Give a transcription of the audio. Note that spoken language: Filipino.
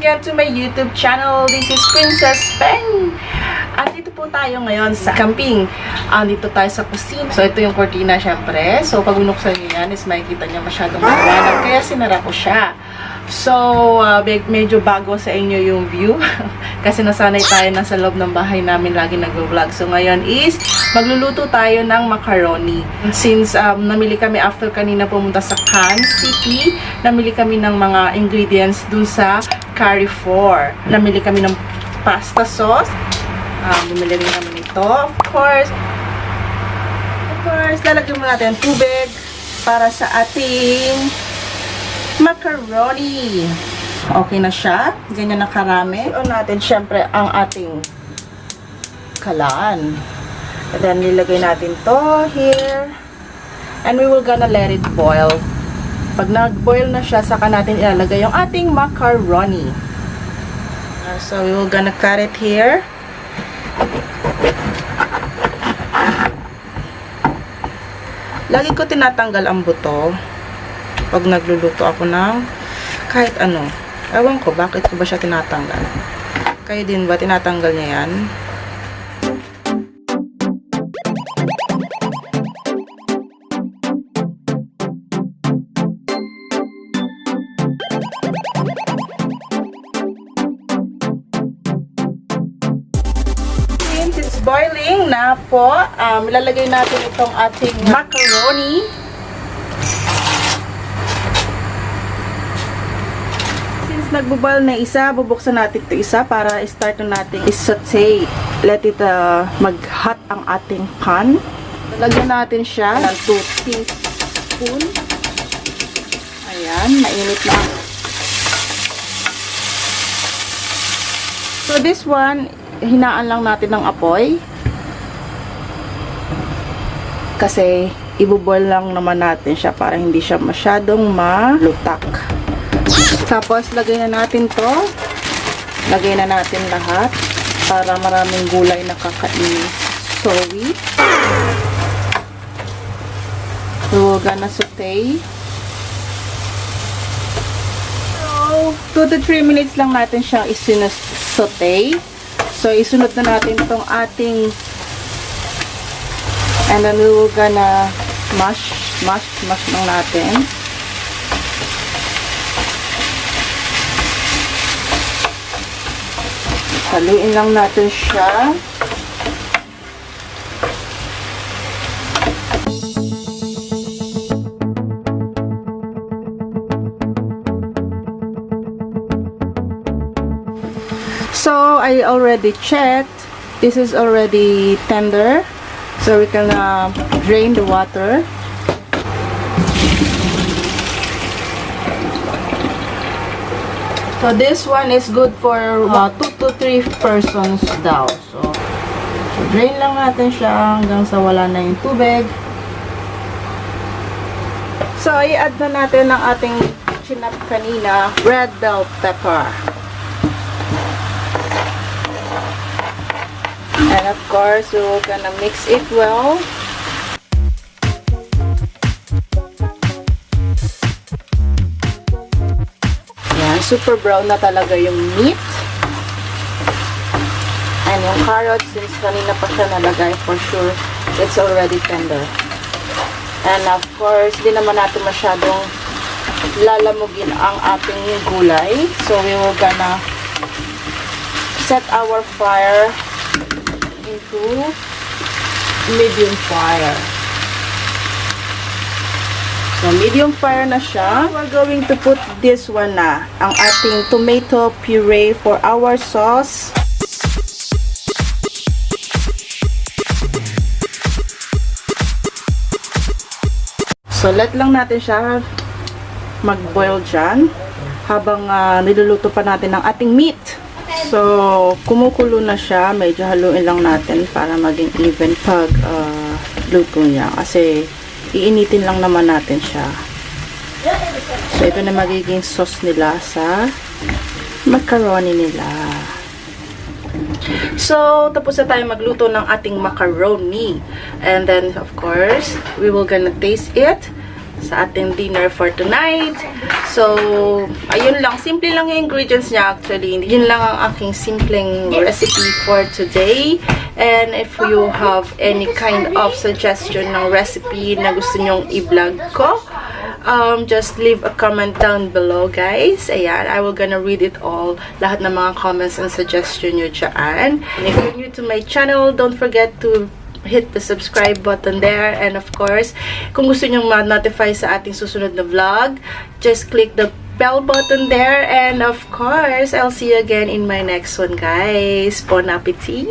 again to my YouTube channel. This is Princess Peng. At dito po tayo ngayon sa camping. Dito tayo sa kusina. So, ito yung cortina, syempre. So, pag binuksan nyo yan, is makikita nyo masyadong maliwanag. Kaya sinara ko siya. So, medyo bago sa inyo yung view. Kasi nasanay tayo na sa loob ng bahay namin lagi nag-vlog. So, ngayon is magluluto tayo ng macaroni. Since namili kami after kanina pumunta sa Kansas City, namili kami ng mga ingredients dun sa Carrefour. Namili kami ng pasta sauce. Bumili rin namin ito. Of course, lalagyan mo natin tubig para sa ating macaroni. Okay na siya. Ganyan na karami. O natin syempre ang ating kalan. And then nilagay natin to here. And we will gonna let it boil. Pag nag-boil na siya, saka natin ilalagay yung ating macaroni. So we will gonna cut it here. Lagi ko tinatanggal ang buto pag nagluluto ako ng kahit ano. Ewan ko, bakit ko ba siya tinatanggal? Kayo din ba, tinatanggal niya yan? Since it's boiling na po, ilalagay natin itong ating macaroni. Nagbo-boil na isa, bubuksan natin ito isa para start na natin i-saute. Let it mag-hot ang ating pan. Lagyan natin siya ng 2 teaspoon. Ayan, mainit na. So this one, hinaan lang natin ng apoy. Kasi ibo-boil lang naman natin siya para hindi siya masyadong malutak. Tapos, lagay na natin to. Lagay na natin lahat para maraming gulay na kakainin. Soy. So, we're gonna saute. So, 2 to 3 minutes lang natin siyang saute. So, isunod na natin itong ating and then we will gonna mash lang natin. Haluin lang natin siya. So, I already checked. This is already tender. So, we can drain the water. So, this one is good for 2 to 3 persons daw. So, drain lang natin siya hanggang sa wala na yung tubig. So, i-add na natin ang ating chinap kanina, red bell pepper. And of course, we're gonna mix it well. Super brown na talaga yung meat. And yung carrots, since kanina pa siya nalagay, for sure, it's already tender. And of course, di naman natin masyadong lalamugin ang ating gulay. So, we will gonna set our fire into medium fire. So, medium fire na siya. We're going to put this one na, ang ating tomato puree for our sauce. So, let lang natin siya mag-boil dyan habang niluluto pa natin ang ating meat. So, kumukulo na siya. Medyo haluin lang natin para maging even pag luto niya. Kasi, iinitin lang naman natin siya. So, ito na magiging sauce nila sa macaroni nila. So, tapos na tayo magluto ng ating macaroni. And then, of course, we will gonna taste it. sa ating dinner for tonight. So, ayun lang. Simple lang yung ingredients niya actually. Yun lang ang aking simpleng recipe for today. And if you have any kind of suggestion ng recipe na gusto nyong i-vlog ko, just leave a comment down below, guys. Ayan, I will gonna read it all. Lahat ng mga comments and suggestion nyo dyan. And if you're new to my channel, don't forget to hit the subscribe button there. And of course, kung gusto nyong ma-notify sa ating susunod na vlog, just click the bell button there. And of course, I'll see you again in my next one, guys. Bon appetit!